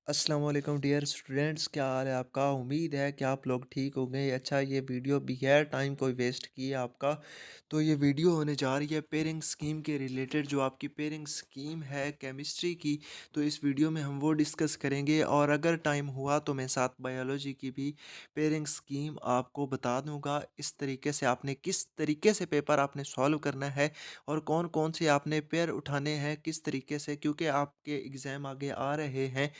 अस्सलाम वालेकुम dear students, क्या हाल है आपका। उम्मीद है कि आप लोग ठीक हो गए। अच्छा, ये वीडियो बगैर टाइम कोई वेस्ट किए आपका, तो ये वीडियो होने जा रही है पेयरिंग स्कीम के रिलेटेड। जो आपकी पेयरिंग स्कीम है केमिस्ट्री की, तो इस वीडियो में हम वो डिस्कस करेंगे। और अगर टाइम हुआ तो मैं साथ बायोलॉजी की भी पेयरिंग स्कीम आपको बता दूंगा। इस तरीके से आपने किस तरीके से पेपर आपने सॉल्व करना है और कौन कौन से आपने पेयर उठाने हैं किस तरीके से, क्योंकि आपके एग्ज़ाम आगे आ रहे हैं।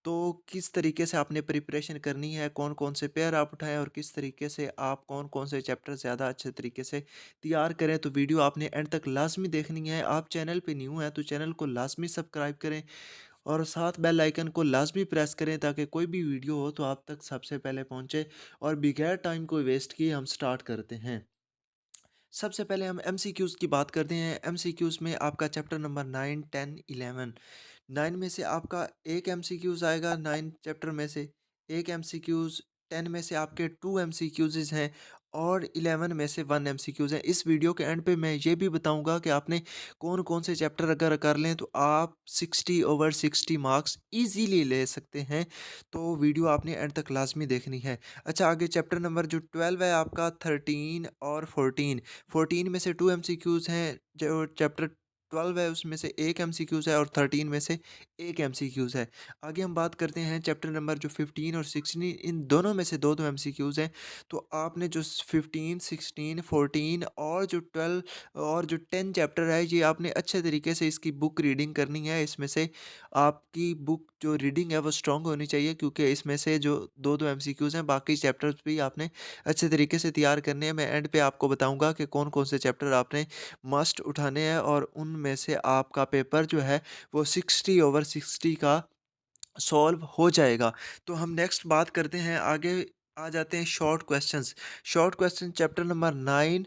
तो किस तरीके से आपने प्रिपरेशन करनी है, कौन-कौन से पेयर आप उठाएँ और किस तरीके से आप कौन-कौन से चैप्टर ज़्यादा अच्छे तरीके से तैयार करें, तो वीडियो आपने एंड तक लाज़मी देखनी है। आप चैनल पे न्यू हैं तो चैनल को लाज़मी सब्सक्राइब करें और साथ बेल आइकन को लाज़मी प्रेस करें ताकि कोई भी वीडियो हो तो आप तक सबसे पहले पहुँचे। और बगैर टाइम को वेस्ट किए हम स्टार्ट करते हैं। सबसे पहले हम एमसीक्यूज़ की बात करते हैं। एमसीक्यूज़ में आपका चैप्टर नंबर 9, 10, 11। 9 में से आपका एक एमसीक्यूज़ आएगा, 9 चैप्टर में से एक एमसीक्यूज़, 10 में से आपके 2 एमसीक्यूज़ हैं और 11 में से 1 एमसीक्यूज़ है। इस वीडियो के एंड पे मैं ये भी बताऊंगा कि आपने कौन-कौन से चैप्टर अगर कर लें तो आप 60 ओवर 60 मार्क्स इजीली ले सकते हैं। तो वीडियो आपने एंड तक लाज़मी देखनी है। अच्छा, आगे चैप्टर नंबर जो 12 है आपका, 13 और 14। 14 में से 2 एमसीक्यूज़ हैं, जो चैप्टर 12 है उसमें से एक एमसीक्यूज़ है और 13 में से एक एमसीक्यूज़ है। आगे हम बात करते हैं चैप्टर नंबर जो 15 और 16, इन दोनों में से 2-2 एमसीक्यूज़ हैं। तो आपने जो 15, 16, 14 और जो 12 और जो 10 चैप्टर है, ये आपने अच्छे तरीके से इसकी बुक रीडिंग करनी है। इसमें से आपकी बुक जो रीडिंग है वो स्ट्रॉन्ग होनी चाहिए, क्योंकि इसमें से जो 2-2 एमसीक्यूज़ हैं, बाकी चैप्टर्स भी आपने अच्छे तरीके से तैयार करने हैं। मैं एंड पे आपको बताऊँगा कि कौन-कौन से चैप्टर आपने मस्ट उठाने हैं और उनमें से आपका पेपर जो है वो 60 ओवर 60 का सॉल्व हो जाएगा। तो हम नेक्स्ट बात करते हैं, आगे आ जाते हैं short questions. Short question chapter number 9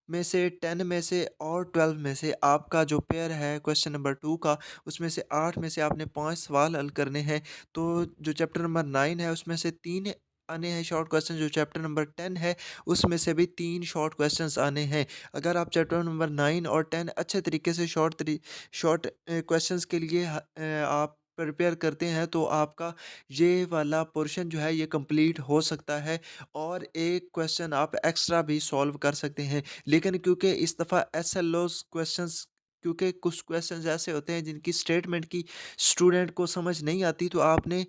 में से, 10 में से और 12 में से आपका जो पेयर है क्वेश्चन नंबर 2 का, उसमें से 8 में से आपने 5 सवाल हल करने हैं। तो जो चैप्टर नंबर 9 है उसमें से 3 आने हैं शॉर्ट क्वेश्चन। जो चैप्टर नंबर 10 है उसमें से भी 3 शॉर्ट क्वेश्चंस आने हैं। अगर आप चैप्टर नंबर 9 और 10 अच्छे तरीके से शॉर्ट क्वेश्चंस के लिए आप प्रिपेयर करते हैं तो आपका ये वाला पोर्शन जो है ये कंप्लीट हो सकता है और एक क्वेश्चन आप एक्स्ट्रा भी सॉल्व कर सकते हैं। लेकिन क्योंकि इस दफ़ा एसएलओस क्वेश्चंस, क्योंकि कुछ क्वेश्चंस ऐसे होते हैं जिनकी स्टेटमेंट की स्टूडेंट को समझ नहीं आती, तो आपने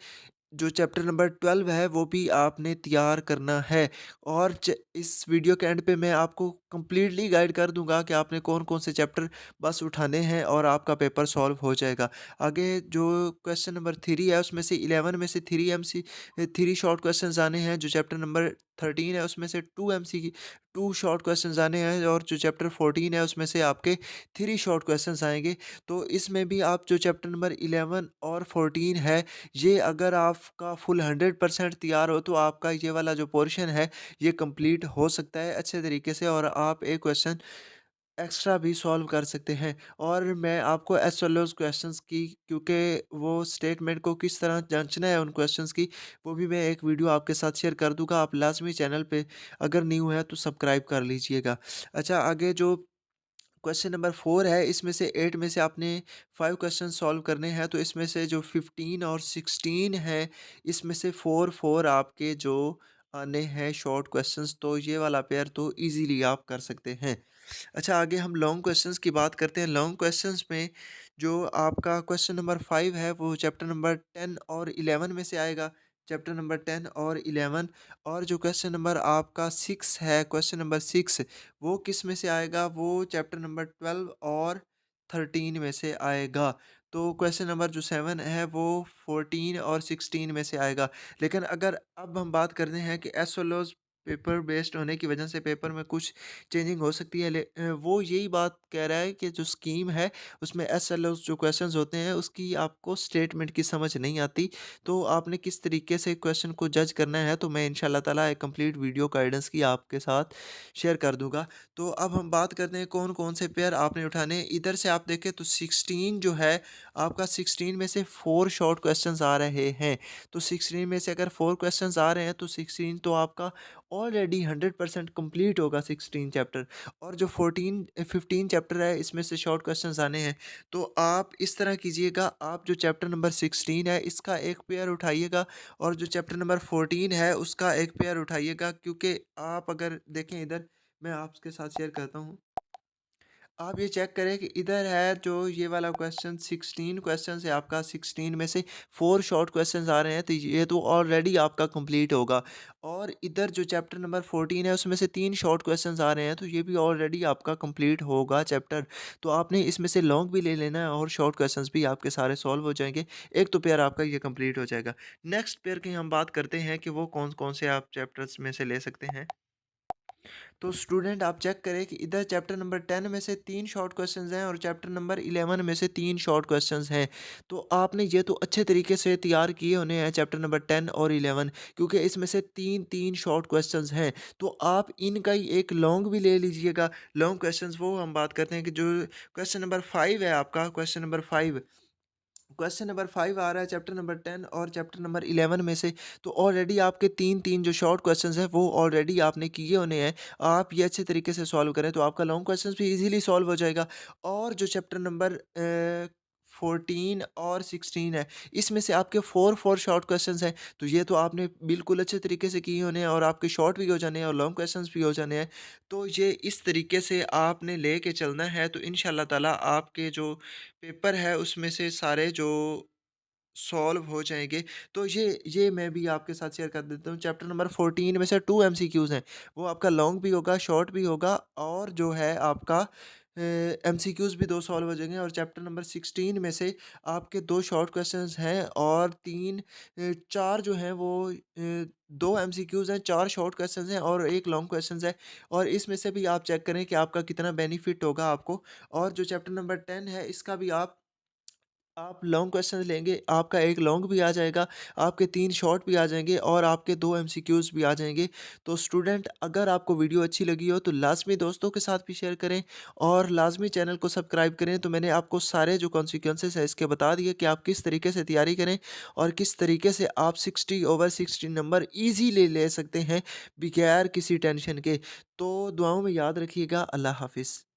जो चैप्टर नंबर 12 है वो भी आपने तैयार करना है। और इस वीडियो के एंड पे मैं आपको कंप्लीटली गाइड कर दूंगा कि आपने कौन कौन से चैप्टर बस उठाने हैं और आपका पेपर सॉल्व हो जाएगा। आगे जो क्वेश्चन नंबर 3 है उसमें से 11 में से 3 शॉर्ट क्वेश्चंस आने हैं। जो चैप्टर नंबर 13 है उसमें से 2 शॉर्ट क्वेश्चंस आने हैं और जो चैप्टर 14 है उसमें से आपके 3 शॉर्ट क्वेश्चंस आएंगे। तो इसमें भी आप जो चैप्टर नंबर 11 और 14 है, ये अगर आपका फुल 100% तैयार हो तो आपका ये वाला जो पोर्शन है ये कंप्लीट हो सकता है अच्छे तरीके से और आप एक क्वेश्चन एक्स्ट्रा भी सॉल्व कर सकते हैं। और मैं आपको एस वेल एज़ क्वेश्चंस की, क्योंकि वो स्टेटमेंट को किस तरह जांचना है उन क्वेश्चंस की, वो भी मैं एक वीडियो आपके साथ शेयर कर दूंगा। आप लाजमी चैनल पे अगर न्यू है तो सब्सक्राइब कर लीजिएगा। अच्छा, आगे जो क्वेश्चन नंबर 4 है इसमें से 8 में से आपने 5 क्वेश्चन सॉल्व करने हैं। तो इसमें से जो 15 और 16 है इसमें से 4 आपके जो आने हैं शॉर्ट क्वेश्चंस, तो ये वाला पेयर तो इजीली आप कर सकते हैं। अच्छा, आगे हम लॉन्ग क्वेश्चंस की बात करते हैं। लॉन्ग क्वेश्चंस में जो आपका क्वेश्चन नंबर 5 है वो चैप्टर नंबर 10 और 11 में से आएगा। चैप्टर नंबर 10 और 11। और जो क्वेश्चन नंबर आपका 6 है, क्वेश्चन नंबर 6, वो किस में से आएगा, वो चैप्टर नंबर 12 और 13 में से आएगा। तो क्वेश्चन नंबर जो 7 है वो 14 और 16 में से आएगा। लेकिन अगर अब हम बात करते हैं कि एस पेपर बेस्ड होने की वजह से पेपर में कुछ चेंजिंग हो सकती है, वो यही बात कह रहा है कि जो स्कीम है उसमें एसएलओ जो क्वेश्चंस होते हैं उसकी आपको स्टेटमेंट की समझ नहीं आती, तो आपने किस तरीके से क्वेश्चन को जज करना है, तो मैं इंशाल्लाह ताला एक कंप्लीट वीडियो गाइडेंस की आपके साथ शेयर कर दूंगा। तो अब हम बात करते हैं कौन कौन से पेयर आपने उठाने हैं। इधर से आप देखें तो 16 जो है आपका, 16 में से 4 शॉर्ट क्वेश्चंस आ रहे हैं। तो 16 में से अगर 4 क्वेश्चंस आ रहे हैं तो 16 तो आपका ऑलरेडी 100% कंप्लीट होगा 16 चैप्टर। और जो 15 चैप्टर है इसमें से शॉर्ट क्वेश्चंस आने हैं। तो आप इस तरह कीजिएगा, आप जो चैप्टर नंबर 16 है इसका एक पेयर उठाइएगा और जो चैप्टर नंबर 14 है उसका एक पेयर उठाइएगा, क्योंकि आप अगर देखें इधर, मैं आपके साथ शेयर करता हूँ। आप ये चेक करें कि इधर है जो ये वाला क्वेश्चन 16 क्वेश्चन है आपका, 16 में से 4 शॉर्ट क्वेश्चंस आ रहे हैं, तो ये तो ऑलरेडी आपका कंप्लीट होगा। और इधर जो चैप्टर नंबर 14 है उसमें से 3 शॉर्ट क्वेश्चंस आ रहे हैं, तो ये भी ऑलरेडी आपका कंप्लीट होगा चैप्टर। तो आपने इसमें से लॉन्ग भी ले लेना है और शॉर्ट क्वेश्चंस भी आपके सारे सॉल्व हो जाएंगे। एक तो पेयर आपका ये कंप्लीट हो जाएगा। नेक्स्ट पेयर की हम बात करते हैं कि वो कौन कौन से आप चैप्टर्स में से ले सकते हैं। तो स्टूडेंट आप चेक करें कि इधर चैप्टर नंबर 10 में से 3 शॉर्ट क्वेश्चंस हैं और चैप्टर नंबर 11 में से 3 शॉर्ट क्वेश्चंस हैं। तो आपने ये तो अच्छे तरीके से तैयार किए होने हैं चैप्टर नंबर 10 और 11, क्योंकि इसमें से 3-3 शॉर्ट क्वेश्चंस हैं। तो आप इनका ही एक लॉन्ग भी ले लीजिएगा। लॉन्ग क्वेश्चंस वो हम बात करते हैं कि जो क्वेश्चन नंबर 5 है आपका, क्वेश्चन नंबर 5 आ रहा है चैप्टर नंबर 10 और चैप्टर नंबर 11 में से। तो ऑलरेडी आपके 3-3 जो शॉर्ट क्वेश्चंस हैं वो ऑलरेडी आपने किए होने हैं। आप ये अच्छे तरीके से सॉल्व करें तो आपका लॉन्ग क्वेश्चंस भी इजीली सॉल्व हो जाएगा। और जो चैप्टर नंबर 14 और 16 है इसमें से आपके 4 शॉर्ट क्वेश्चंस हैं। तो ये तो आपने बिल्कुल अच्छे तरीके से किए होने हैं और आपके शॉर्ट भी हो जाने हैं और लॉन्ग क्वेश्चंस भी हो जाने हैं। तो ये इस तरीके से आपने लेके चलना है, तो इंशाल्लाह ताला आपके जो पेपर है उसमें से सारे जो सॉल्व हो जाएँगे। तो ये मैं भी आपके साथ शेयर कर देता हूँ। चैप्टर नंबर 14 में से 2 एमसीक्यूज़ हैं। वो आपका लॉन्ग भी होगा, शॉर्ट भी होगा और जो है आपका एमसीक्यूज़ भी 2 सॉल्व हो जाएँगे। और चैप्टर नंबर 16 में से आपके 2 शॉर्ट क्वेश्चंस हैं और 4 जो हैं वो 2 एमसीक्यूज़ हैं, 4 शॉर्ट क्वेश्चंस हैं और 1 लॉन्ग क्वेश्चंस है। और इसमें से भी आप चेक करें कि आपका कितना बेनिफिट होगा आपको। और जो चैप्टर नंबर 10 है इसका भी आप लॉन्ग क्वेश्चन लेंगे, आपका एक लॉन्ग भी आ जाएगा, आपके 3 शॉर्ट भी आ जाएँगे और आपके 2 एमसीक्यूज़ भी आ जाएँगे। तो स्टूडेंट अगर आपको वीडियो अच्छी लगी हो तो लाज़मी दोस्तों के साथ भी शेयर करें और लाज़मी चैनल को सब्सक्राइब करें। तो मैंने आपको सारे जो कॉन्सिक्वेंसेस है इसके बता दिए कि आप किस तरीके से तैयारी करें और किस तरीके से आप 60/60 नंबर ईज़िली ले सकते हैं बगैर किसी टेंशन के। तो दुआओं में याद रखिएगा। अल्लाह हाफ़िज़।